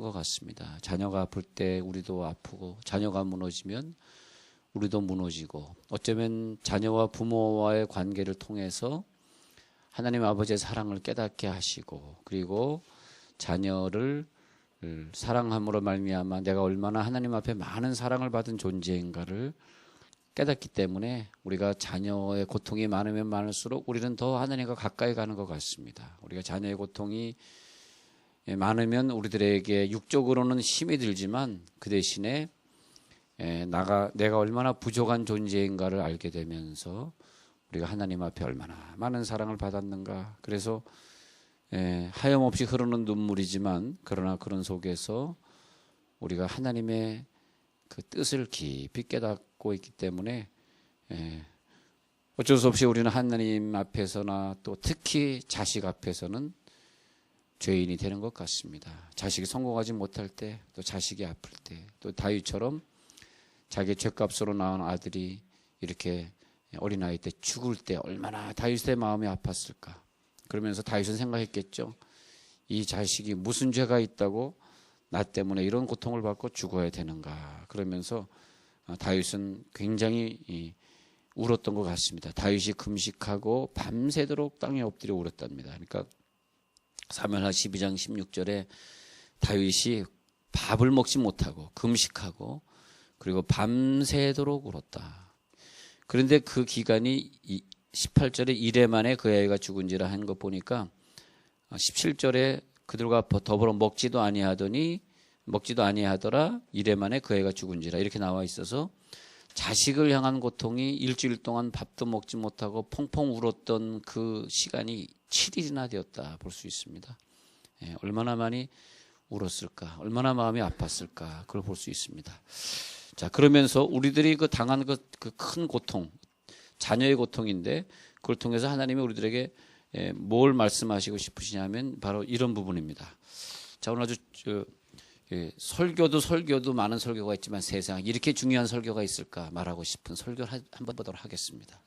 것 같습니다. 자녀가 아플 때 우리도 아프고, 자녀가 무너지면 우리도 무너지고, 어쩌면 자녀와 부모와의 관계를 통해서 하나님 아버지의 사랑을 깨닫게 하시고, 그리고 자녀를 사랑함으로 말미암아 내가 얼마나 하나님 앞에 많은 사랑을 받은 존재인가를 깨닫기 때문에 우리가 자녀의 고통이 많으면 많을수록 우리는 더 하나님과 가까이 가는 것 같습니다. 우리가 자녀의 고통이 많으면 우리들에게 육적으로는 힘이 들지만 그 대신에 내가 얼마나 부족한 존재인가를 알게 되면서 우리가 하나님 앞에 얼마나 많은 사랑을 받았는가. 그래서 하염없이 흐르는 눈물이지만 그러나 그런 속에서 우리가 하나님의 그 뜻을 깊이 깨닫고 있기 때문에 어쩔 수 없이 우리는 하나님 앞에서나 또 특히 자식 앞에서는 죄인이 되는 것 같습니다. 자식이 성공하지 못할 때, 또 자식이 아플 때, 또 다윗처럼 자기 죄값으로 낳은 아들이 이렇게 어린아이 때 죽을 때 얼마나 다윗의 마음이 아팠을까. 그러면서 다윗은 생각했겠죠. 이 자식이 무슨 죄가 있다고 나 때문에 이런 고통을 받고 죽어야 되는가. 그러면서 다윗은 굉장히 울었던 것 같습니다. 다윗이 금식하고 밤새도록 땅에 엎드려 울었답니다. 그러니까 사무엘하 12장 16절에 다윗이 밥을 먹지 못하고 금식하고 그리고 밤새도록 울었다. 그런데 그 기간이 18절에 이래 만에 그 아이가 죽은지라 한 거 보니까 17절에 그들과 더불어 먹지도 아니하더라 이래 만에 그 아이가 죽은지라 이렇게 나와 있어서 자식을 향한 고통이 일주일 동안 밥도 먹지 못하고 펑펑 울었던 그 시간이 7일이나 되었다 볼 수 있습니다. 얼마나 많이 울었을까, 얼마나 마음이 아팠을까 그걸 볼 수 있습니다. 자, 그러면서 우리들이 그 당한 그 큰 고통, 자녀의 고통인데 그걸 통해서 하나님이 우리들에게 뭘 말씀하시고 싶으시냐면 바로 이런 부분입니다. 자, 오늘 아주 설교도 많은 설교가 있지만 세상에 이렇게 중요한 설교가 있을까 말하고 싶은 설교를 한번 보도록 하겠습니다.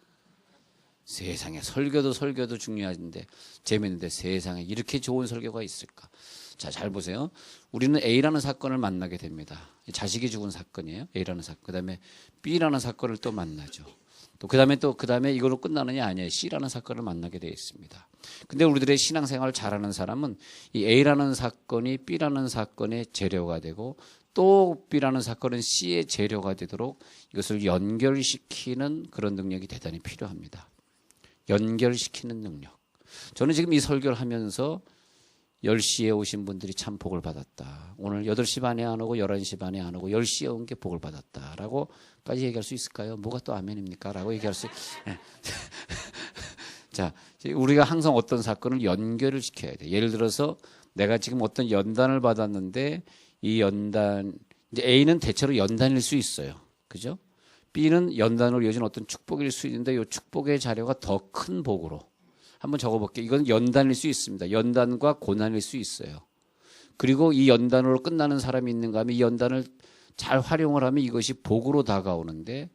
세상에 설교도 중요한데 재밌는데 세상에 이렇게 좋은 설교가 있을까? 자, 잘 보세요. 우리는 A라는 사건을 만나게 됩니다. 자식이 죽은 사건이에요. A라는 사건. 그다음에 B라는 사건을 또 만나죠. 그다음에 이걸로 끝나느냐 아니에요. C라는 사건을 만나게 되어 있습니다. 근데 우리들의 신앙생활을 잘하는 사람은 이 A라는 사건이 B라는 사건의 재료가 되고 또 B라는 사건은 C의 재료가 되도록 이것을 연결시키는 그런 능력이 대단히 필요합니다. 연결시키는 능력. 저는 지금 이 설교를 하면서 10시에 오신 분들이 참 복을 받았다. 오늘 8시 반에 안 오고 11시 반에 안 오고 10시에 온 게 복을 받았다라고 까지 얘기할 수 있을까요? 뭐가 또 아멘입니까? 라고 얘기할 수 자, 우리가 항상 어떤 사건을 연결을 시켜야 돼. 예를 들어서 내가 지금 어떤 연단을 받았는데 이 연단, 이제 A는 대체로 연단일 수 있어요. 그죠? B는 연단으로 이어진 어떤 축복일 수 있는데 이 축복의 자료가 더 큰 복으로 한번 적어볼게요. 이건 연단일 수 있습니다. 연단과 고난일 수 있어요. 그리고 이 연단으로 끝나는 사람이 있는가 하면 이 연단을 잘 활용을 하면 이것이 복으로 다가오는데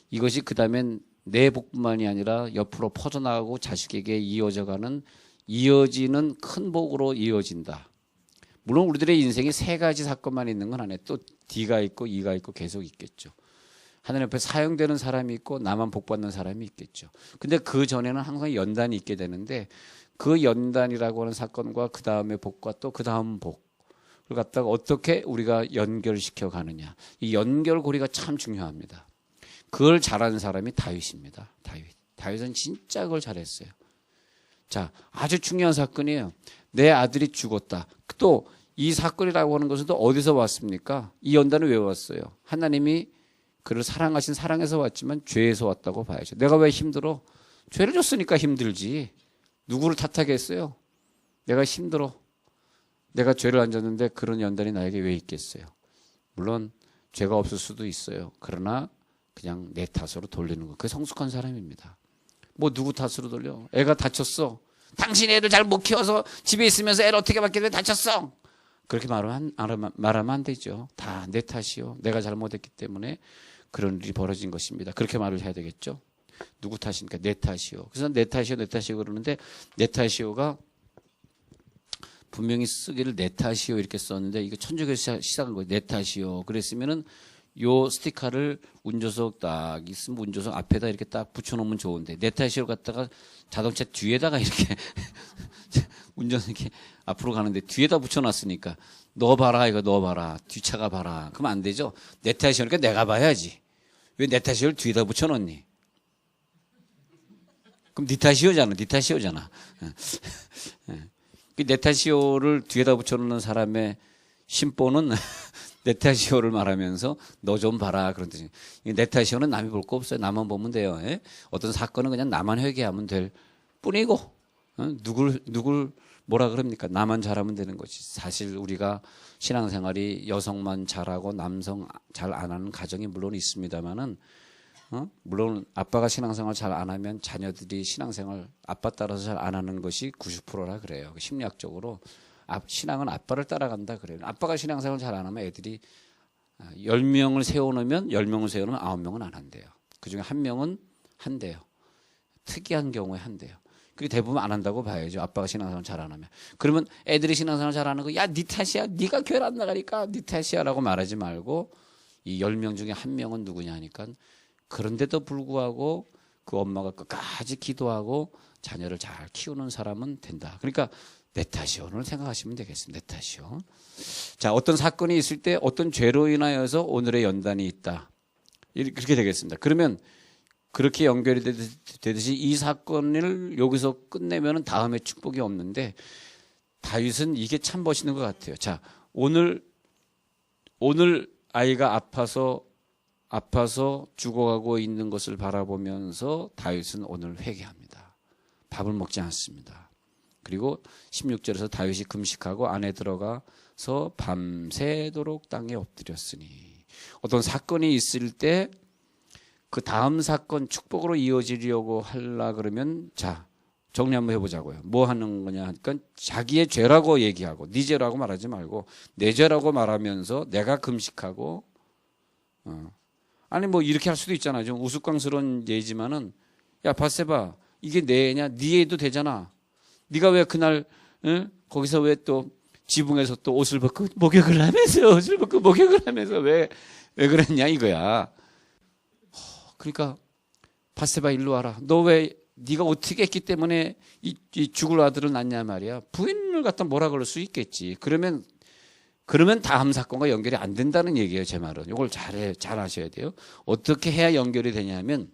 이것이 그 다음엔 내 복뿐만이 아니라 옆으로 퍼져나가고 자식에게 이어지는 큰 복으로 이어진다. 물론 우리들의 인생에 세 가지 사건만 있는 건 아니에요. 또 D가 있고 E가 있고 계속 있겠죠. 하나님 앞에 사용되는 사람이 있고 나만 복받는 사람이 있겠죠. 근데 그 전에는 항상 연단이 있게 되는데 그 연단이라고 하는 사건과 그 다음의 복과 또 그 다음 복을 갖다가 어떻게 우리가 연결시켜 가느냐. 이 연결고리가 참 중요합니다. 그걸 잘하는 사람이 다윗입니다. 다윗은 진짜 그걸 잘했어요. 자, 아주 중요한 사건이에요. 내 아들이 죽었다. 또 이 사건이라고 하는 것은 또 어디서 왔습니까? 이 연단은 왜 왔어요? 하나님이 그를 사랑하신 사랑에서 왔지만 죄에서 왔다고 봐야죠. 내가 왜 힘들어? 죄를 줬으니까 힘들지. 누구를 탓하겠어요? 내가 힘들어. 내가 죄를 안 졌는데 그런 연단이 나에게 왜 있겠어요? 물론 죄가 없을 수도 있어요. 그러나 그냥 내 탓으로 돌리는 거. 그게 성숙한 사람입니다. 뭐 누구 탓으로 돌려? 애가 다쳤어. 당신 애를 잘 못 키워서 집에 있으면서 애를 어떻게 맡게 돼? 다쳤어. 그렇게 말하면 안 되죠. 다 내 탓이요. 내가 잘못했기 때문에 그런 일이 벌어진 것입니다. 그렇게 말을 해야 되겠죠. 누구 탓입니까? 내 탓이요. 그래서 내 탓이요 그러는데 내 탓이요가 분명히 쓰기를 내 탓이요 이렇게 썼는데 이거 천주교에서 시작한 거예요. 내 탓이요. 그랬으면은 요 스티커를 운전석 딱 있으면 운전석 앞에다 이렇게 딱 붙여놓으면 좋은데 내 탓이요 갖다가 자동차 뒤에다가 이렇게 운전석이 앞으로 가는데 뒤에다 붙여놨으니까 너 봐라 이거 너 봐라 뒷차가 봐라 그러면 안 되죠. 내 탓이니까 내가 봐야지. 왜 내 탓이요를 뒤에다 붙여놓니? 그럼 네 탓이요잖아. 네 탓이요잖아. 내 탓이요를 뒤에다 붙여놓는 사람의 심보는 내 탓이요를 말하면서 너 좀 봐라 그런 뜻이에요. 내 탓이요는 남이 볼 거 없어요. 나만 보면 돼요. 예? 어떤 사건은 그냥 나만 회개하면 될 뿐이고 누굴 뭐라 그럽니까? 나만 잘하면 되는 거지. 사실 우리가 신앙생활이 여성만 잘하고 남성 잘 안 하는 가정이 물론 있습니다만은 물론 아빠가 신앙생활 잘 안 하면 자녀들이 신앙생활 아빠 따라서 잘 안 하는 것이 90%라 그래요. 심리학적으로 신앙은 아빠를 따라간다 그래요. 아빠가 신앙생활 잘 안 하면 애들이 10명을 세워놓으면 10명을 세워놓으면 9명은 안 한대요. 그중에 1명은 한대요. 특이한 경우에 한대요. 그리고 대부분 안 한다고 봐야죠. 아빠가 신앙생활 잘 안 하면. 그러면 애들이 신앙생활 잘 안 하고 야, 네 탓이야. 네가 교회를 안 나가니까 네 탓이야 라고 말하지 말고 이 10명 중에 1명은 누구냐 하니까 그런데도 불구하고 그 엄마가 끝까지 기도하고 자녀를 잘 키우는 사람은 된다. 그러니까 내 탓이요를 생각하시면 되겠습니다. 내 탓이요. 자, 어떤 사건이 있을 때 어떤 죄로 인하여서 오늘의 연단이 있다. 그렇게 되겠습니다. 그러면 그렇게 연결이 되듯이 이 사건을 여기서 끝내면 다음에 축복이 없는데 다윗은 이게 참 멋있는 것 같아요. 자, 오늘 아이가 아파서 죽어가고 있는 것을 바라보면서 다윗은 오늘 회개합니다. 밥을 먹지 않습니다. 그리고 16절에서 다윗이 금식하고 안에 들어가서 밤새도록 땅에 엎드렸으니 어떤 사건이 있을 때 그 다음 사건 축복으로 이어지려고 하려 그러면 자 정리 한번 해보자고요. 뭐 하는 거냐 하니까 자기의 죄라고 얘기하고 네 죄라고 말하지 말고 내 죄라고 말하면서 내가 금식하고 아니 뭐 이렇게 할 수도 있잖아요. 좀 우스꽝스러운 예지만은 야 바세바 이게 내 애냐? 네 애도 되잖아. 네가 왜 그날 거기서 왜 또 지붕에서 또 옷을 벗고 목욕을 하면서 왜 그랬냐 이거야. 그러니까 바세바 일로 와라. 너 왜 네가 어떻게 했기 때문에 이 죽을 아들을 낳냐 말이야. 부인을 갖다 뭐라 그럴 수 있겠지. 그러면 다음 사건과 연결이 안 된다는 얘기예요. 제 말은. 이걸 잘 아셔야 돼요. 어떻게 해야 연결이 되냐면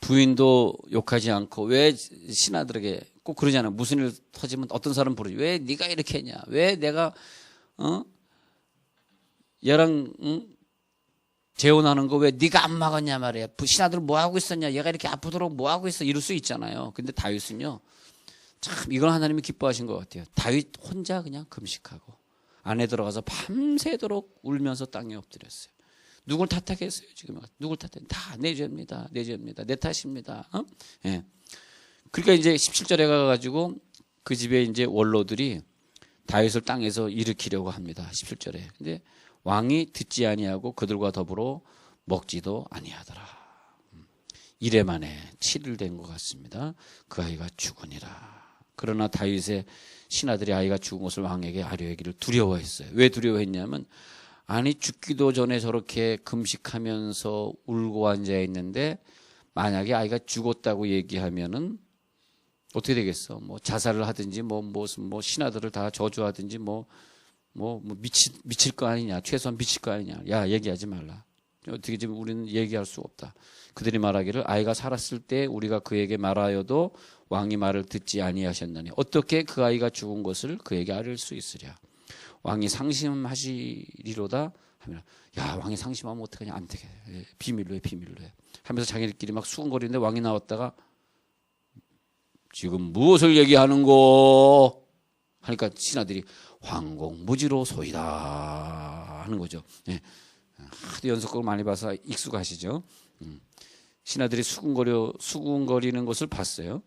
부인도 욕하지 않고 왜 신하들에게 꼭 그러잖아요. 무슨 일 터지면 어떤 사람 부르지. 왜 네가 이렇게 했냐. 왜 내가 얘랑 재혼하는 거 왜 네가 안 막았냐 말이야. 신하들 뭐 하고 있었냐. 얘가 이렇게 아프도록 뭐 하고 있어. 이럴 수 있잖아요. 근데 다윗은요. 참 이건 하나님이 기뻐하신 것 같아요. 다윗 혼자 그냥 금식하고 안에 들어가서 밤새도록 울면서 땅에 엎드렸어요. 누굴 탓하겠어요 지금? 누굴 탓해? 다 내 죄입니다. 내 탓입니다. 예. 그러니까 이제 17절에 가가지고 그 집에 이제 원로들이 다윗을 땅에서 일으키려고 합니다. 17절에. 근데 왕이 듣지 아니하고 그들과 더불어 먹지도 아니하더라. 이래 만에 7일 된 것 같습니다. 그 아이가 죽으니라. 그러나 다윗의 신하들이 아이가 죽은 것을 왕에게 아뢰기를 두려워했어요. 왜 두려워했냐면 아니 죽기도 전에 저렇게 금식하면서 울고 앉아 있는데 만약에 아이가 죽었다고 얘기하면은 어떻게 되겠어? 뭐 자살을 하든지 무슨 신하들을 다 저주하든지 미칠 거 아니냐? 최소한 미칠 거 아니냐? 야 얘기하지 말라. 어떻게 지금 우리는 얘기할 수 없다. 그들이 말하기를 아이가 살았을 때 우리가 그에게 말하여도 왕이 말을 듣지 아니하셨나니 어떻게 그 아이가 죽은 것을 그에게 알릴 수 있으랴. 왕이 상심하시리로다 하면 야 왕이 상심하면 어떡하냐. 안 되게 비밀로 해 하면서 자기들끼리 막 수군거리는데 왕이 나왔다가 지금 무엇을 얘기하는고 하니까 신하들이 황공무지로 소이다 하는 거죠. 예. 하도 연속극을 많이 봐서 익숙하시죠. 신하들이 수군거리는 것을 봤어요.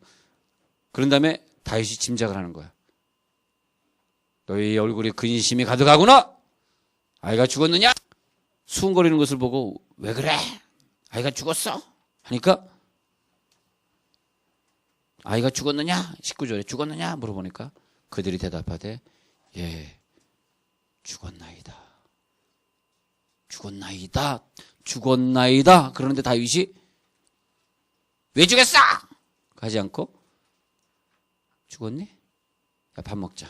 그런 다음에 다윗이 짐작을 하는 거야. 너희 얼굴에 근심이 가득하구나. 아이가 죽었느냐? 수군거리는 것을 보고 왜 그래? 아이가 죽었어? 하니까 아이가 죽었느냐? 19절에 죽었느냐? 물어보니까 그들이 대답하되 예 죽었나이다. 죽었나이다. 죽었나이다. 그러는데 다윗이 왜 죽였어? 하지 않고 죽었니? 야, 밥 먹자.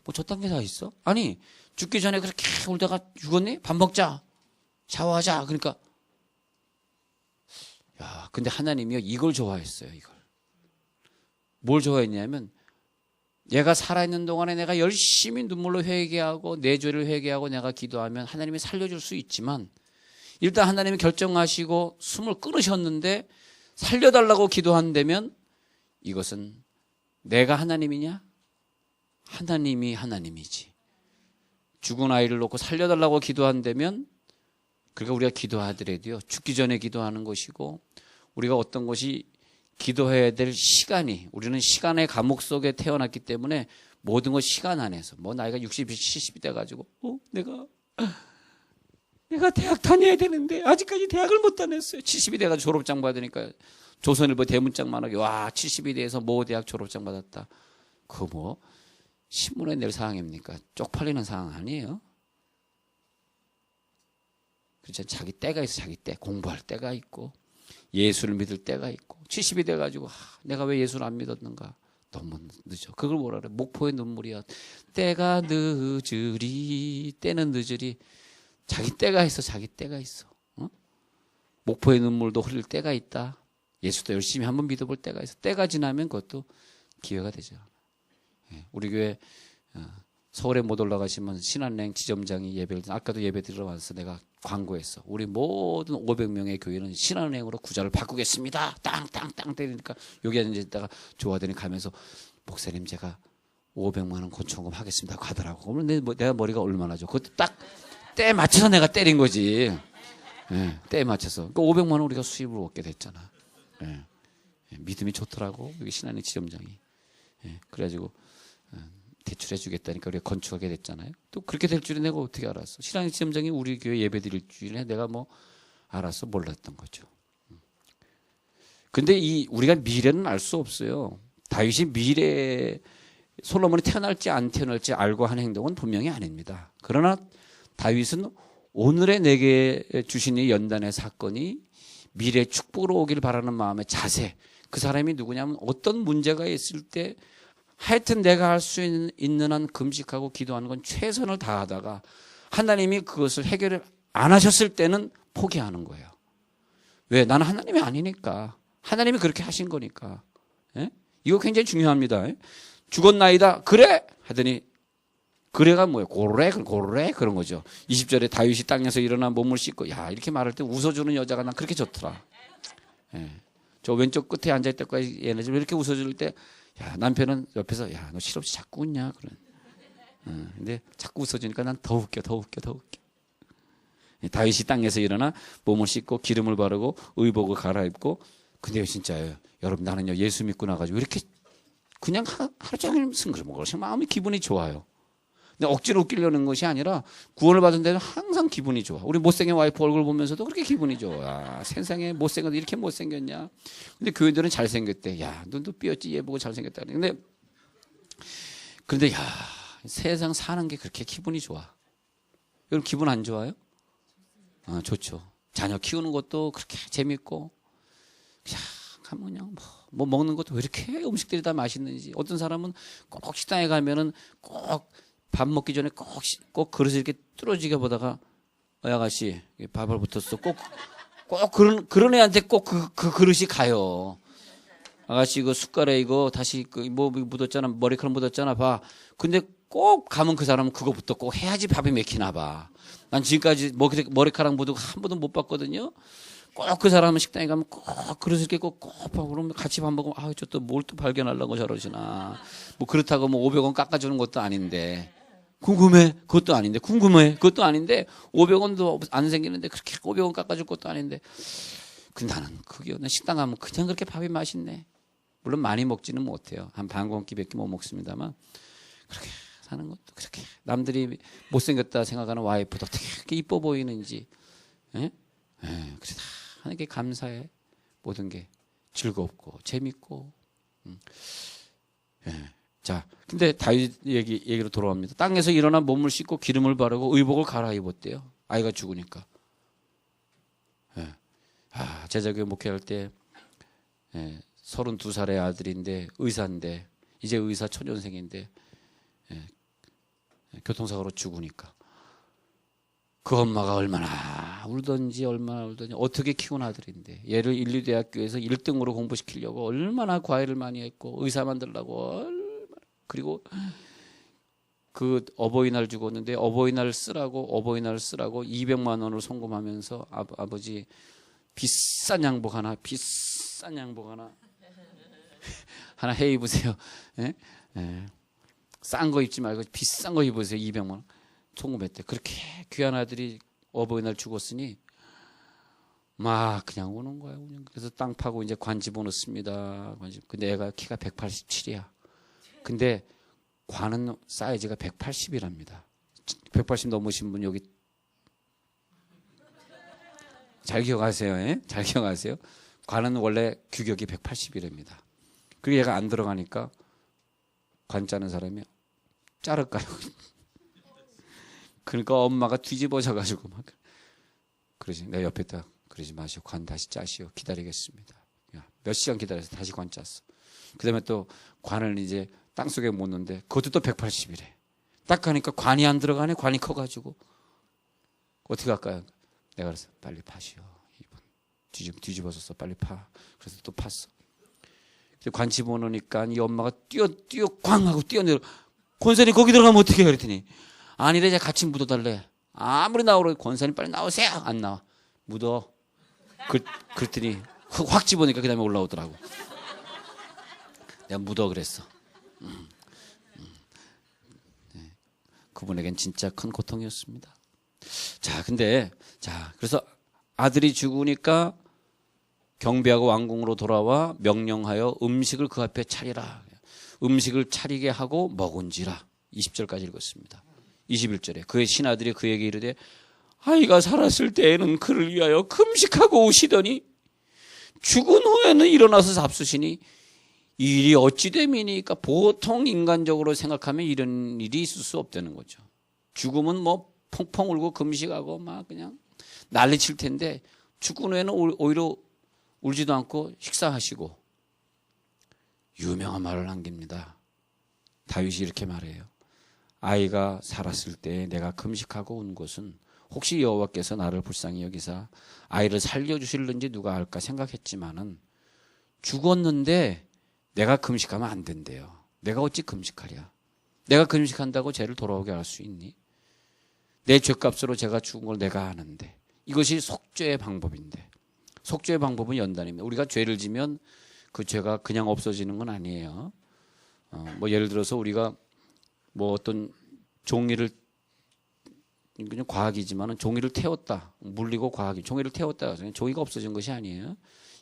뭐 저딴 게 다 있어? 아니 죽기 전에 그렇게 울다가 죽었니? 밥 먹자. 샤워하자. 그러니까 야, 근데 하나님이요 이걸 좋아했어요. 이걸 뭘 좋아했냐면 얘가 살아있는 동안에 내가 열심히 눈물로 회개하고 내 죄를 회개하고 내가 기도하면 하나님이 살려줄 수 있지만 일단 하나님이 결정하시고 숨을 끊으셨는데 살려달라고 기도한다면 이것은 내가 하나님이냐? 하나님이 하나님이지. 죽은 아이를 놓고 살려달라고 기도한다면 그러니까 우리가 기도하더라도요 죽기 전에 기도하는 것이고 우리가 어떤 것이 기도해야 될 시간이 우리는 시간의 감옥 속에 태어났기 때문에 모든 것 시간 안에서 뭐 나이가 60, 70이 돼가지고 내가 대학 다녀야 되는데 아직까지 대학을 못 다녔어요. 70이 돼가지고 졸업장 받으니까 조선일보 대문짝만하게 와 70이 돼서 모 대학 졸업장 받았다. 그거 뭐 신문에 낼 사항입니까? 쪽팔리는 사항 아니에요. 그렇죠. 자기 때가 있어. 자기 때 공부할 때가 있고 예수를 믿을 때가 있고 70이 돼가지고 내가 왜 예수를 안 믿었는가. 너무 늦어. 그걸 뭐라 그래. 목포의 눈물이야. 때가 늦으리. 때는 늦으리. 자기 때가 있어. 자기 때가 있어. 어? 목포의 눈물도 흘릴 때가 있다. 예수도 열심히 한번 믿어볼 때가 있어. 때가 지나면 그것도 기회가 되죠. 우리 교회 서울에 못 올라가시면 신한은행 지점장이 예배를 아까도 예배 드리러 와서 내가 광고했어. 우리 모든 500명의 교회는 신한은행으로 구좌를 바꾸겠습니다. 땅땅땅 때리니까 여기 앉아있다가 조화되니 가면서 목사님 제가 500만 원 건축금 하겠습니다 하더라고. 그러면 내가 머리가 얼마나 좋아. 그것도 딱 때에 맞춰서 내가 때린 거지. 때에 맞춰서. 그러니까 500만 원 우리가 수입을 얻게 됐잖아. 믿음이 좋더라고. 여기 신한은행 지점장이. 그래가지고 대출해 주겠다니까 우리가 건축하게 됐잖아요. 또 그렇게 될 줄은 내가 어떻게 알았어. 신앙의 지점장이 우리 교회 예배 드릴 줄에 내가 뭐 알았어 몰랐던 거죠. 근데 우리가 미래는 알 수 없어요. 다윗이 미래 솔로몬이 태어날지 안 태어날지 알고 한 행동은 분명히 아닙니다. 그러나 다윗은 오늘의 내게 주신 이 연단의 사건이 미래 축복으로 오길 바라는 마음의 자세. 그 사람이 누구냐면 어떤 문제가 있을 때 하여튼 내가 할 수 있는 한 금식하고 기도하는 건 최선을 다하다가 하나님이 그것을 해결을 안 하셨을 때는 포기하는 거예요. 왜? 나는 하나님이 아니니까. 하나님이 그렇게 하신 거니까. 예? 이거 굉장히 중요합니다. 죽었나이다. 그래! 하더니 그래가 뭐예요? 고래 그런 거죠. 20절에 다윗이 땅에서 일어나 몸을 씻고 야 이렇게 말할 때 웃어주는 여자가 난 그렇게 좋더라. 저 왼쪽 끝에 앉아있을 때까지 얘네 좀 이렇게 웃어줄 때 야, 남편은 옆에서 야, 너 실없이 자꾸 웃냐? 그래. 근데 자꾸 웃어주니까 난 더 웃겨. 다윗이 땅에서 일어나 몸을 씻고 기름을 바르고 의복을 갈아입고 근데 진짜요. 여러분 나는요 예수 믿고 나가지고 이렇게 그냥 하루 종일 승그러먹어서 마음이 기분이 좋아요. 근데 억지로 웃기려는 것이 아니라 구원을 받은 데는 항상 기분이 좋아. 우리 못생긴 와이프 얼굴 보면서도 그렇게 기분이 좋아. 세상에 못생겨도 이렇게 못생겼냐. 근데 교인들은 잘생겼대. 야, 눈도 삐었지 얘 보고 잘생겼다. 그런데 야, 세상 사는 게 그렇게 기분이 좋아. 여러분 기분 안 좋아요? 좋죠. 자녀 키우는 것도 그렇게 재밌고 야, 그냥 뭐 먹는 것도 왜 이렇게 음식들이 다 맛있는지. 어떤 사람은 꼭 식당에 가면은 꼭 밥 먹기 전에 꼭 그릇을 이렇게 뚫어지게 보다가 아가씨 밥을 붙었어. 꼭 그런 애한테 꼭 그 그릇이 가요. 아가씨 이거 숟가락에 이거 다시 뭐 묻었잖아. 머리카락 묻었잖아. 봐. 근데 꼭 가면 그 사람은 그거부터 꼭 해야지 밥이 맥히나 봐. 난 지금까지 머리카락 묻은 거 한 번도 못 봤거든요. 꼭 그 사람은 식당에 가면 꼭 그릇을 이렇게 꼭 그러면 같이 밥 먹으면 저 또 뭘 또 발견하려고 저러시나. 뭐 그렇다고 뭐 500원 깎아주는 것도 아닌데. 궁금해. 그것도 아닌데. 500원도 안 생기는데 그렇게 500원 깎아줄 것도 아닌데. 근데 나는 난 식당 가면 그냥 그렇게 밥이 맛있네. 물론 많이 먹지는 못해요. 한 반 공기밖에 못 먹습니다만 그렇게 사는 것도 그렇게 남들이 못생겼다 생각하는 와이프도 어떻게 그렇게 이뻐 보이는지. 그래서 다 하는 게 감사해. 모든 게 즐겁고 재밌고 예. 자, 근데 다윗 얘기로 돌아옵니다. 땅에서 일어나 몸을 씻고 기름을 바르고 의복을 갈아입었대요. 아이가 죽으니까. 예. 제자교회 목회할 때 32살의 아들인데 의사인데 이제 의사 초년생인데 교통사고로 죽으니까 그 엄마가 얼마나 울던지 어떻게 키운 아들인데 얘를 인류대학교에서 1등으로 공부시키려고 얼마나 과외를 많이 했고 의사 만들려고 얼마나 그리고 그 어버이날 죽었는데 어버이날 쓰라고 200만 원을 송금하면서 아버지 비싼 양복 하나 하나 해 입으세요. 예? 예. 싼 거 입지 말고 비싼 거 입으세요. 200만 원 송금했대. 그렇게 귀한 아들이 어버이날 죽었으니 막 그냥 우는 거야. 그래서 땅 파고 이제 관 집어넣습니다. 근데 애가 키가 187이야. 근데 관은 사이즈가 180이랍니다. 180 넘으신 분 여기 잘 기억하세요. 예? 잘 기억하세요. 관은 원래 규격이 180이랍니다. 그리고 얘가 안 들어가니까 관 짜는 사람이 자를까요? 그러니까 엄마가 뒤집어져가지고 막 그러지. 내가 옆에 딱 그러지 마시오. 관 다시 짜시오. 기다리겠습니다. 몇 시간 기다려서 다시 관 짰어. 그 다음에 또 관을 이제 땅속에 못 넣는데 그것도 또 180이래. 딱 가니까 관이 안 들어가네. 관이 커가지고 어떻게 할까요? 내가 그래서 빨리 파시오. 이번 뒤집어졌어. 빨리 파. 그래서 또 팠어. 관 집어넣으니까 이 엄마가 뛰어 꽝 하고 뛰어내려. 권사님 거기 들어가면 어떻게 해? 그랬더니 아니래. 이제 같이 묻어달래. 아무리 나오래. 권사님 빨리 나오세요. 안 나와. 묻어. 그랬더니 확 집어니까 그 다음에 올라오더라고. 내가 묻어 그랬어. 네. 그분에겐 진짜 큰 고통이었습니다. 그래서 아들이 죽으니까 경비하고 왕궁으로 돌아와 명령하여 음식을 그 앞에 차리라. 음식을 차리게 하고 먹은지라. 20절까지 읽었습니다. 21절에 그의 신하들이 그에게 이르되 아이가 살았을 때에는 그를 위하여 금식하고 오시더니 죽은 후에는 일어나서 잡수시니 이 일이 어찌 됨이니까. 보통 인간적으로 생각하면 이런 일이 있을 수 없다는 거죠. 죽으면 뭐 펑펑 울고 금식하고 막 그냥 난리칠 텐데 죽은 후에는 오히려 울지도 않고 식사하시고. 유명한 말을 남깁니다. 다윗이 이렇게 말해요. 아이가 살았을 때 내가 금식하고 온 것은 혹시 여호와께서 나를 불쌍히 여기사 아이를 살려주실는지 누가 알까 생각했지만은 죽었는데 내가 금식하면 안 된대요. 내가 어찌 금식하랴. 내가 금식한다고 죄를 돌아오게 할 수 있니? 내 죄값으로 제가 죽은 걸 내가 아는데. 이것이 속죄의 방법인데. 속죄의 방법은 연단입니다. 우리가 죄를 지면 그 죄가 그냥 없어지는 건 아니에요. 뭐 예를 들어서 우리가 뭐 어떤 종이를 그냥 과학이지만은 종이를 태웠다. 물리고 과학이 종이를 태웠다. 종이가 없어진 것이 아니에요.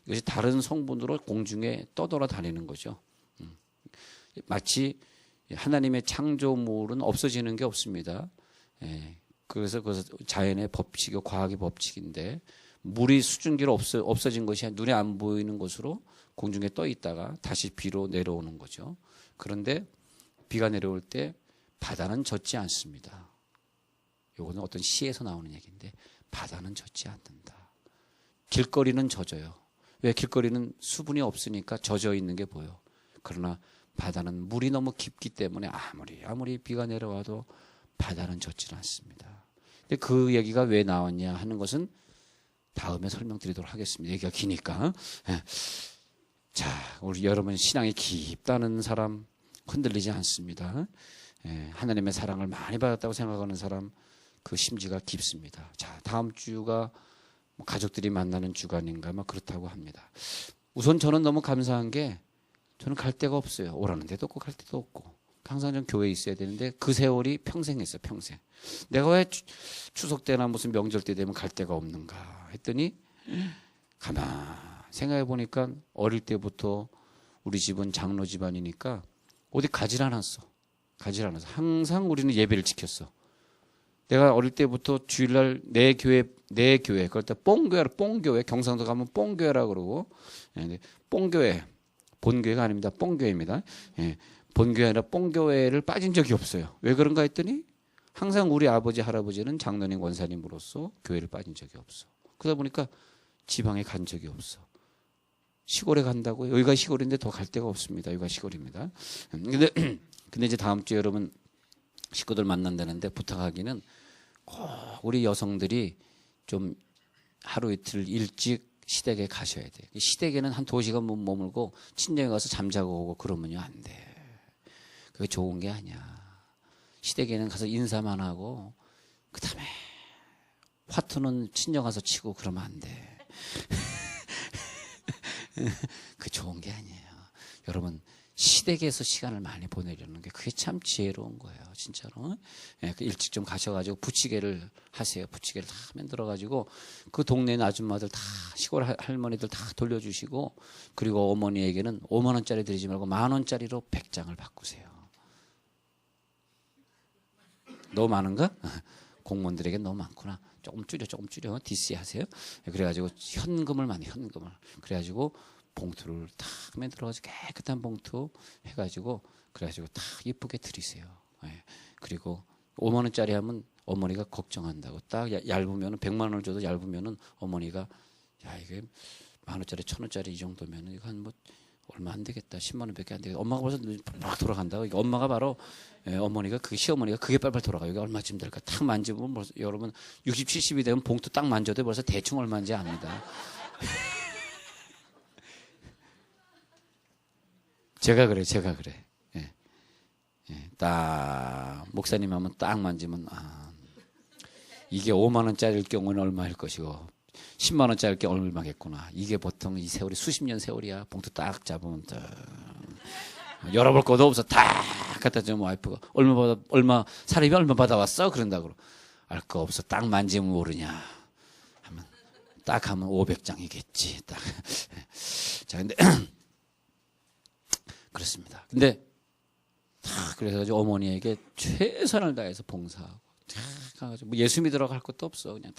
이것이 다른 성분으로 공중에 떠돌아다니는 거죠. 마치 하나님의 창조물은 없어지는 게 없습니다. 그래서 자연의 법칙이고 과학의 법칙인데 물이 수증기로 없어진 것이 눈에 안 보이는 것으로 공중에 떠 있다가 다시 비로 내려오는 거죠. 그런데 비가 내려올 때 바다는 젖지 않습니다. 이거는 어떤 시에서 나오는 얘기인데 바다는 젖지 않는다. 길거리는 젖어요. 왜? 길거리는 수분이 없으니까 젖어 있는 게 보여. 그러나 바다는 물이 너무 깊기 때문에 아무리 비가 내려와도 바다는 젖지 않습니다. 근데 그 얘기가 왜 나왔냐 하는 것은 다음에 설명드리도록 하겠습니다. 얘기가 기니까. 자, 우리 여러분 신앙이 깊다는 사람 흔들리지 않습니다. 하나님의 사랑을 많이 받았다고 생각하는 사람 그 심지가 깊습니다. 자, 다음 주가 가족들이 만나는 주간인가 막 그렇다고 합니다. 우선 저는 너무 감사한 게 저는 갈 데가 없어요. 오라는 데도 없고 갈 데도 없고 항상 좀 교회에 있어야 되는데 그 세월이 평생 했어요. 평생. 내가 왜 추석 때나 무슨 명절 때 되면 갈 데가 없는가 했더니 가만 생각해 보니까 어릴 때부터 우리 집은 장로 집안이니까 어디 가질 않았어. 항상 우리는 예배를 지켰어. 내가 어릴 때부터 주일날 내 교회 그럴 때 뽕교회 경상도 가면 뽕교회라고 그러고 뽕교회 본교회가 아닙니다. 뽕교회입니다. 예, 본교회 아니라 뽕교회를 빠진 적이 없어요. 왜 그런가 했더니 항상 우리 아버지 할아버지는 장로님 원사님으로서 교회를 빠진 적이 없어. 그러다 보니까 지방에 간 적이 없어. 시골에 간다고요? 여기가 시골인데 더 갈 데가 없습니다. 여기가 시골입니다. 근데 이제 다음 주에 여러분 식구들 만난다는데 부탁하기는 꼭 우리 여성들이 좀 하루 이틀 일찍 시댁에 가셔야 돼. 시댁에는 한 2시간 머물고 친정에 가서 잠자고 오고 그러면요 안 돼. 그게 좋은 게 아니야. 시댁에는 가서 인사만 하고 그다음에 화투는 친정 가서 치고 그러면 안 돼. 그 좋은 게 아니에요. 여러분 시댁에서 시간을 많이 보내려는 게 그게 참 지혜로운 거예요. 진짜로. 예, 일찍 좀 가셔가지고 부치개를 하세요. 부치개를 다 만들어가지고 그 동네 있는 아줌마들 다 시골 할머니들 다 돌려주시고 그리고 어머니에게는 5만 원짜리 드리지 말고 10,000원짜리로 100장을 바꾸세요. 너무 많은가? 공무원들에게 너무 많구나. 조금 줄여 DC 하세요. 그래가지고 현금을 많이 현금을 그래가지고 봉투를 탁 만들어가지고 깨끗한 봉투 해가지고 그래가지고 딱 예쁘게 드리세요. 예. 그리고 5만 원짜리 하면 어머니가 걱정한다고. 딱 얇으면은 100만 원을 줘도 얇으면은 어머니가 야 이게 10,000원짜리 1,000원짜리 이 정도면은 이거 한 뭐 얼마 안 되겠다. 10만 원밖에 안 되겠다. 엄마가 벌써 막 돌아간다고. 이게 엄마가 바로 어머니가 그 시어머니가 그게 빨빨 돌아가요. 이게 얼마쯤 될까? 탁 만지면 벌써 여러분 60, 70이 되면 봉투 딱 만져도 벌써 대충 얼마인지 압니다. 제가 그래. 예. 예. 딱 목사님 하면 딱 만지면 이게 5만 원짜리일 경우는 얼마일 것이고 10만 원짜리일 경우 얼마겠구나. 이게 보통 이 세월이 수십 년 세월이야. 봉투 딱 잡으면 딱 열어볼 것도 없어. 딱 갖다 주면 와이프가 얼마 사람이 얼마 받아왔어? 그런다고. 알 거 없어. 딱 만지면 모르냐. 하면 딱 하면 500장이겠지. 딱. 자, 근데 그렇습니다. 근데 그래서 어머니에게 최선을 다해서 봉사하고 가가지고 뭐 예수 믿으러 갈 것도 없어. 그냥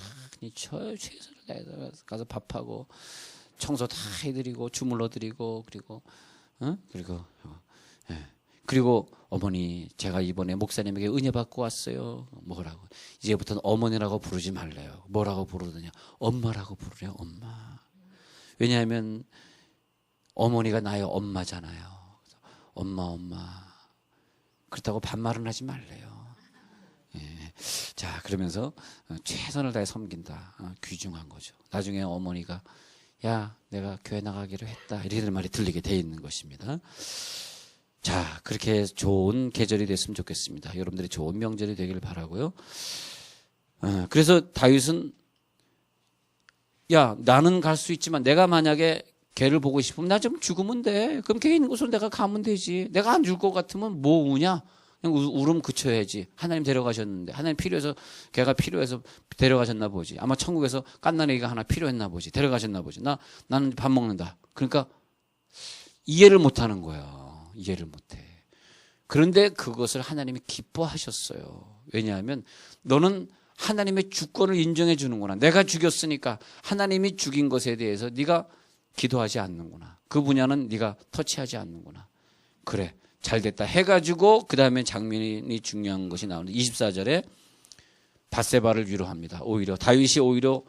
최선을 다해서 가서 밥하고 청소 다 해드리고 주물러 드리고 그리고 어머니 제가 이번에 목사님에게 은혜 받고 왔어요. 뭐라고? 이제부터는 어머니라고 부르지 말래요. 뭐라고 부르더냐? 엄마라고 부르래요. 엄마. 왜냐하면 어머니가 나의 엄마잖아요. 엄마. 그렇다고 반말은 하지 말래요. 예. 자, 그러면서 최선을 다해 섬긴다. 귀중한 거죠. 나중에 어머니가 야, 내가 교회 나가기로 했다. 이런 말이 들리게 돼 있는 것입니다. 자, 그렇게 좋은 계절이 됐으면 좋겠습니다. 여러분들이 좋은 명절이 되기를 바라고요. 그래서 다윗은 야, 나는 갈 수 있지만 내가 만약에 걔를 보고 싶으면 나 좀 죽으면 돼. 그럼 걔 있는 곳으로 내가 가면 되지. 내가 안 줄 것 같으면 뭐 우냐? 그냥 울음 그쳐야지. 하나님 데려가셨는데 하나님 필요해서 걔가 필요해서 데려가셨나 보지. 아마 천국에서 깐난애기가 하나 필요했나 보지. 데려가셨나 보지. 나는 밥 먹는다. 그러니까 이해를 못하는 거야. 이해를 못해. 그런데 그것을 하나님이 기뻐하셨어요. 왜냐하면 너는 하나님의 주권을 인정해 주는구나. 내가 죽였으니까 하나님이 죽인 것에 대해서 네가 기도하지 않는구나. 그 분야는 네가 터치하지 않는구나. 그래, 잘됐다 해가지고 그 다음에 장면이 중요한 것이 나오는데 24절에 밧세바를 위로합니다. 다윗이 오히려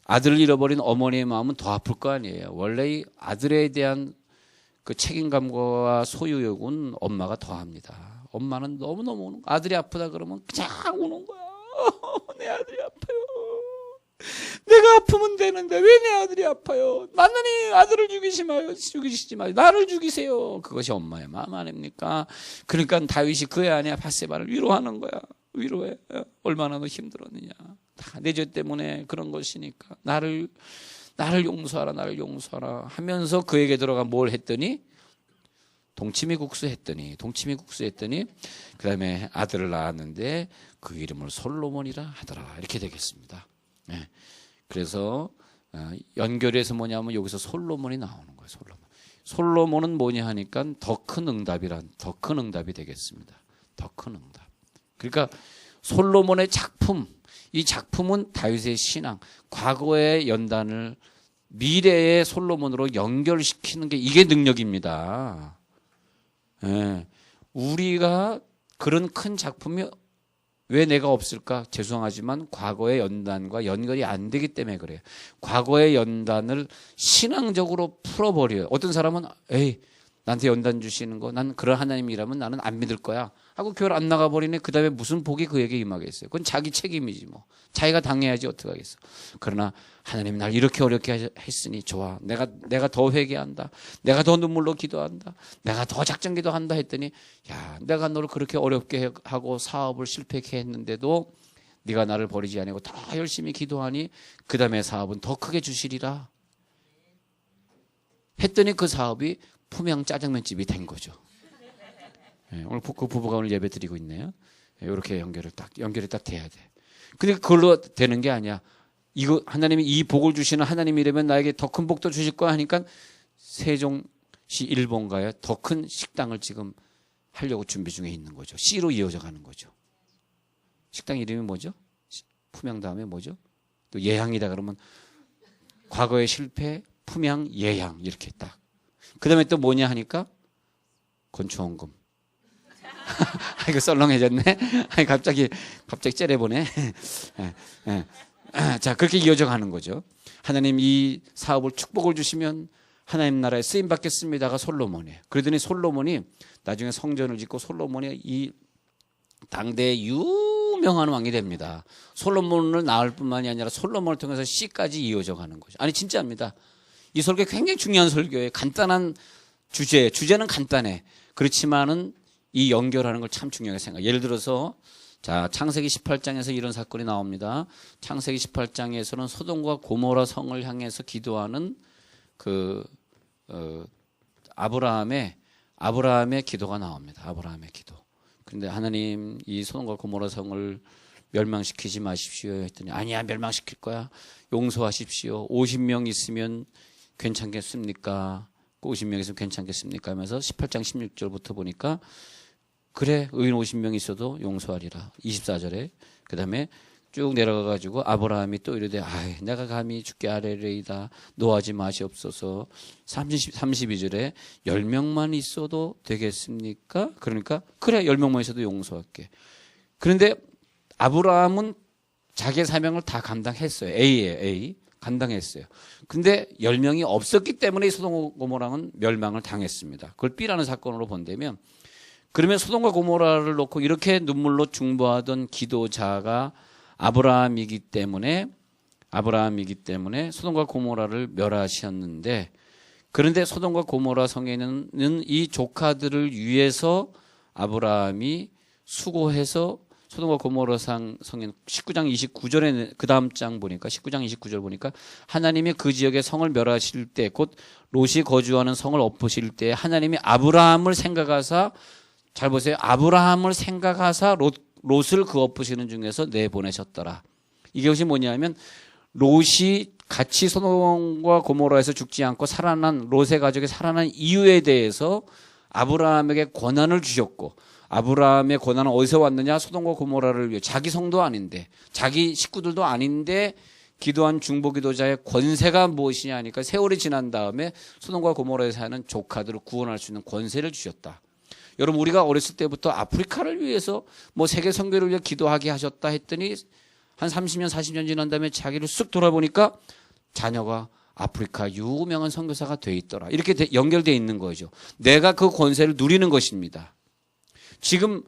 아들을 잃어버린 어머니의 마음은 더 아플 거 아니에요. 원래 이 아들에 대한 그 책임감과 소유욕은 엄마가 더합니다. 엄마는 너무너무 우는 거야. 아들이 아프다 그러면 그냥 우는 거야. 내 아들이 아파요. 내가 아프면 되는데 왜 내 아들이 아파요? 하나님 아들을 죽이시지 마요. 나를 죽이세요. 그것이 엄마의 마음 아닙니까? 그러니까 다윗이 그의 아내 밧세바를 위로하는 거야. 위로해. 얼마나 너 힘들었느냐. 다 내 죄 때문에 그런 것이니까 나를 용서하라 하면서 그에게 들어가 뭘 했더니 동치미국수 했더니 그 다음에 아들을 낳았는데 그 이름을 솔로몬이라 하더라. 이렇게 되겠습니다. 네. 그래서 연결해서 뭐냐면 여기서 솔로몬이 나오는 거예요. 솔로몬은 뭐냐 하니까 더 큰 응답이 되겠습니다. 더 큰 응답. 그러니까 솔로몬의 작품, 이 작품은 다윗의 신앙, 과거의 연단을 미래의 솔로몬으로 연결시키는 게 이게 능력입니다. 예. 우리가 그런 큰 작품이 왜 내가 없을까? 죄송하지만 과거의 연단과 연결이 안 되기 때문에 그래요. 과거의 연단을 신앙적으로 풀어버려요. 어떤 사람은 에이 나한테 연단 주시는 거 난 그런 하나님이라면 나는 안 믿을 거야 하고 교회를 안 나가버리네. 그 다음에 무슨 복이 그에게 임하겠어요? 그건 자기 책임이지 뭐. 자기가 당해야지 어떡하겠어. 그러나 하나님 날 이렇게 어렵게 했으니 좋아. 내가 더 회개한다. 내가 더 눈물로 기도한다. 내가 더 작정 기도한다 했더니 야 내가 너를 그렇게 어렵게 하고 사업을 실패케 했는데도 네가 나를 버리지 아니고 더 열심히 기도하니 그 다음에 사업은 더 크게 주시리라 했더니 그 사업이 품양 짜장면집이 된 거죠. 네, 오늘 그 부부가 오늘 예배 드리고 있네요. 이렇게 연결이 딱 돼야 돼. 근데 그걸로 되는 게 아니야. 이거 하나님이 이 복을 주시는 하나님이라면 나에게 더 큰 복도 주실 거야 하니까 세종시 일본가에 더 큰 식당을 지금 하려고 준비 중에 있는 거죠. C로 이어져 가는 거죠. 식당 이름이 뭐죠? 품양 다음에 뭐죠? 또 예향이다 그러면 과거의 실패, 품양, 예향 이렇게 딱. 그 다음에 또 뭐냐 하니까 건축원금. 이거 썰렁해졌네. 갑자기 째려보네. 자, 그렇게 이어져 가는 거죠. 하나님 이 사업을 축복을 주시면 하나님 나라에 쓰임 받겠습니다가 솔로몬이에요. 그러더니 솔로몬이 나중에 성전을 짓고 솔로몬이 이 당대의 유명한 왕이 됩니다. 솔로몬을 낳을 뿐만이 아니라 솔로몬을 통해서 C까지 이어져 가는 거죠. 아니 진짜입니다. 이 설교 굉장히 중요한 설교예요. 간단한 주제는 간단해. 그렇지만은 이 연결하는 걸 참 중요하게 생각해요. 예를 들어서 자 창세기 18장에서 이런 사건이 나옵니다. 창세기 18장에서는 소돔과 고모라 성을 향해서 기도하는 아브라함의 기도가 나옵니다. 아브라함의 기도. 그런데 하나님 이 소돔과 고모라 성을 멸망시키지 마십시오 했더니 아니야 멸망시킬 거야. 용서하십시오. 50명 있으면 괜찮겠습니까? 50명 있으면 괜찮겠습니까? 하면서 18장 16절부터 보니까 그래 의인 50명 있어도 용서하리라. 24절에 그 다음에 쭉 내려가가지고 아브라함이 또 이르되 내가 감히 주께 아뢰리이다. 노하지 마시옵소서. 32절에 10명만 있어도 되겠습니까? 그러니까 그래 10명만 있어도 용서할게. 그런데 아브라함은 자기의 사명을 다 감당했어요. A예요. A. 감당했어요. 근데 10명이 없었기 때문에 이 소돔과 고모라는 멸망을 당했습니다. 그걸 B라는 사건으로 본다면 그러면 소돔과 고모라를 놓고 이렇게 눈물로 중보하던 기도자가 아브라함이기 때문에 소돔과 고모라를 멸하셨는데 그런데 소돔과 고모라 성에는 이 조카들을 위해서 아브라함이 수고해서 소돔과 고모라 성에 19장 29절에 그 다음 장 보니까 19장 29절 보니까 하나님이 그 지역의 성을 멸하실 때 곧 롯이 거주하는 성을 엎으실 때 하나님이 아브라함을 생각하사 잘 보세요. 아브라함을 생각하사 롯을 그 엎으시는 중에서 내보내셨더라. 이것이 뭐냐면 롯이 같이 소돔과 고모라에서 죽지 않고 살아난 롯의 가족이 살아난 이유에 대해서 아브라함에게 권한을 주셨고 아브라함의 권한은 어디서 왔느냐? 소돔과 고모라를 위해 자기 성도 아닌데 자기 식구들도 아닌데 기도한 중보기도자의 권세가 무엇이냐 하니까 세월이 지난 다음에 소돔과 고모라에 사는 조카들을 구원할 수 있는 권세를 주셨다. 여러분 우리가 어렸을 때부터 아프리카를 위해서 뭐 세계 선교를 위해 기도하게 하셨다 했더니 한 30년 40년 지난 다음에 자기를 쓱 돌아보니까 자녀가 아프리카 유명한 선교사가 돼 있더라. 이렇게 연결되어 있는 거죠. 내가 그 권세를 누리는 것입니다. 지금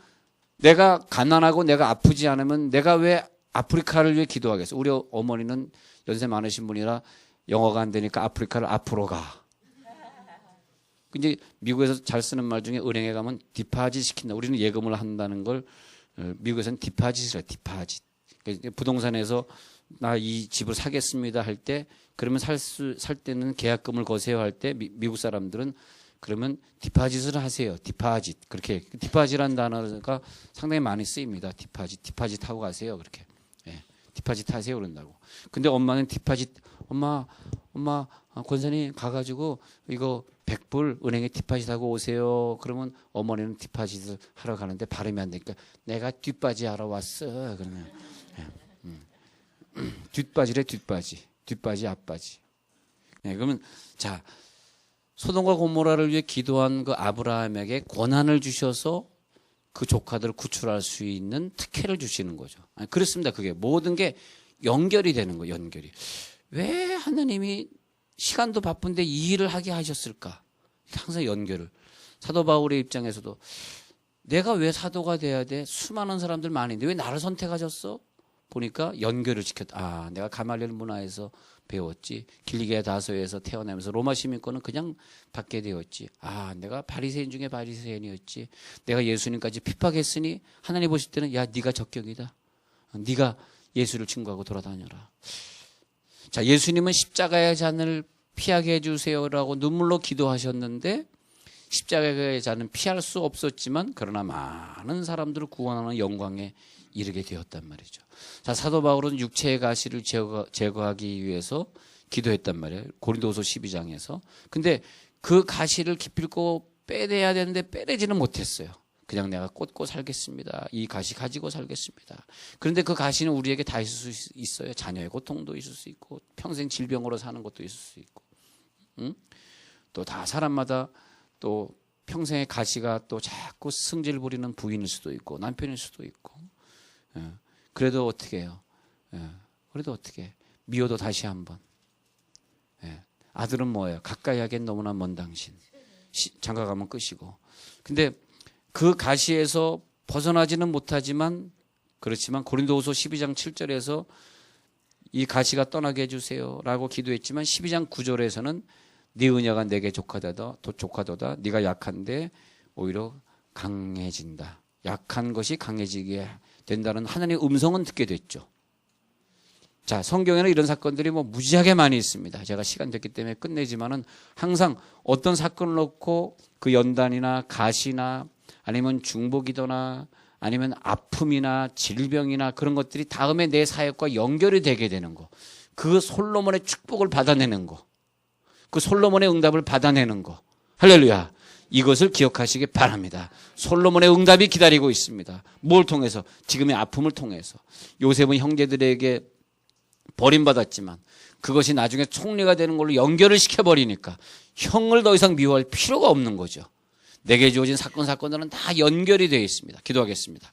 내가 가난하고 내가 아프지 않으면 내가 왜 아프리카를 위해 기도하겠어? 우리 어머니는 연세 많으신 분이라 영어가 안 되니까 아프리카를 앞으로 가. 이제 미국에서 잘 쓰는 말 중에 은행에 가면 디파짓 시킨다. 우리는 예금을 한다는 걸 미국에서는 디파짓이라 디파짓. 그러니까 부동산에서 나 이 집을 사겠습니다 할 때 그러면 살 때는 계약금을 거세요 할 때 미국 사람들은 그러면 디파짓을 하세요. 디파짓. 그렇게 디파짓이라는 단어가 상당히 많이 쓰입니다. 디파짓 하고 가세요. 그렇게. 예. 디파짓 하세요 그런다고. 근데 엄마는 디파짓 엄마 권사님 가가지고 이거 100불 은행에 디파짓 하고 오세요. 그러면 어머니는 디파짓을 하러 가는데 발음이 안 되니까 내가 뒷바지 하러 왔어. 그러면 뒷바지래 뒷바지 앞바지. 네, 그러면 자, 소돔과 고모라를 위해 기도한 그 아브라함에게 권한을 주셔서 그 조카들을 구출할 수 있는 특혜를 주시는 거죠. 아니, 그렇습니다. 그게 모든 게 연결이 되는 거예요. 연결이. 왜 하나님이 시간도 바쁜데 이 일을 하게 하셨을까? 항상 연결을. 사도 바울의 입장에서도 내가 왜 사도가 돼야 돼? 수많은 사람들 많은데 왜 나를 선택하셨어? 보니까 연결을 지켰다. 아, 내가 가말리엘 문화에서 배웠지. 길리기아 다소에서 태어나면서 로마 시민권은 그냥 받게 되었지. 아, 내가 바리새인 중에 바리새인이었지. 내가 예수님까지 핍박했으니 하나님 보실 때는 야, 네가 적격이다. 네가 예수를 친구하고 돌아다녀라. 자, 예수님은 십자가의 잔을 피하게 해주세요라고 눈물로 기도하셨는데 십자가의 잔은 피할 수 없었지만 그러나 많은 사람들을 구원하는 영광에 이르게 되었단 말이죠. 자, 사도 바울은 육체의 가시를 제거하기 위해서 기도했단 말이에요. 고린도후서 12장에서. 근데 그 가시를 기필코 빼내야 되는데 빼내지는 못했어요. 그냥 내가 꽂고 살겠습니다. 이 가시 가지고 살겠습니다. 그런데 그 가시는 우리에게 다 있을 수 있어요. 자녀의 고통도 있을 수 있고 평생 질병으로 사는 것도 있을 수 있고, 또 다 사람마다 또 평생의 가시가 또 자꾸 승질 부리는 부인일 수도 있고 남편일 수도 있고, 그래도 어떻게 해요? 그래도 어떻게 해? 미워도 다시 한번. 아들은 뭐예요? 가까이 하기엔 너무나 먼 당신. 장가 가면 끝이고. 근데 그 가시에서 벗어나지는 못하지만 그렇지만 고린도후서 12장 7절에서 이 가시가 떠나게 해주세요 라고 기도했지만 12장 9절에서는 네 은혜가 내게 족하도다. 네가 약한데 오히려 강해진다. 약한 것이 강해지게 된다는 하나님의 음성은 듣게 됐죠. 자, 성경에는 이런 사건들이 뭐 무지하게 많이 있습니다. 제가 시간 됐기 때문에 끝내지만은 항상 어떤 사건을 놓고 그 연단이나 가시나 아니면 중보기도나 아니면 아픔이나 질병이나 그런 것들이 다음에 내 사역과 연결이 되게 되는 거. 그 솔로몬의 축복을 받아내는 거. 그 솔로몬의 응답을 받아내는 거. 할렐루야. 이것을 기억하시기 바랍니다. 솔로몬의 응답이 기다리고 있습니다. 뭘 통해서? 지금의 아픔을 통해서. 요셉은 형제들에게 버림받았지만 그것이 나중에 총리가 되는 걸로 연결을 시켜버리니까 형을 더 이상 미워할 필요가 없는 거죠. 내게 주어진 사건들은 다 연결이 되어 있습니다. 기도하겠습니다.